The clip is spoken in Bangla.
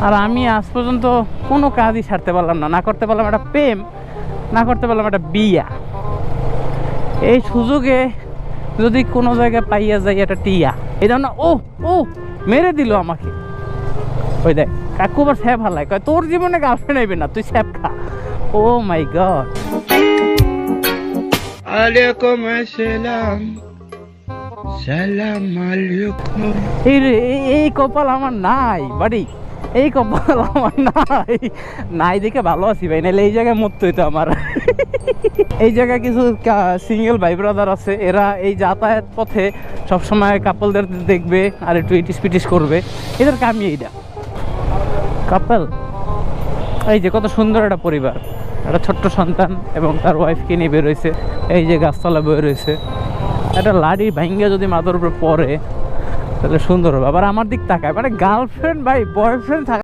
আর আমি আজ পর্যন্ত কোনো কাজই ছাড়তে পারলাম না, না করতে পারলাম একটা প্রেম, না করতে পারলাম একটা বিয়া। এই সুযোগে যদি কোনো জায়গায় পাইয়া যাই একটা টিয়া, এই জন্য ও ও মেরে দিল আমাকে। ওই দেখ কাকু আবার স্যাপ হালায়, কয় তোর জীবনে গার্লফ্রেন্ড আইবে না, তুই স্যাপ খা। ও মাই গড। আলাইকুম আসসালাম, সালাম আলাইকুম। এই কপাল আমার নাই বাড়ি, এই কপাল আমার নাই, নাই দেখে ভালো আছি ভাই, নাহলে এই জায়গায় মরতে হইতো আমার। এই জায়গায় কিছু সিঙ্গেল ভাই ব্রাদার আছে, এরা এই যাতায়াত পথে সবসময় কাপলদের দেখবে আর একটু ইটিস পিটিস করবে, এদের কামি এইটা। কাপল এই যে কত সুন্দর একটা পরিবার, একটা ছোট্ট সন্তান এবং তার ওয়াইফকে নিয়ে বেরোইছে, এই যে গাছতলা বয়ে রয়েছে। একটা লাড়ি ভাঙ্গা যদি মাথার উপরে পড়ে তাহলে সুন্দর হবে। আবার আমার দিক তাকায়, মানে গার্লফ্রেন্ড ভাই বয়ফ্রেন্ড থাকা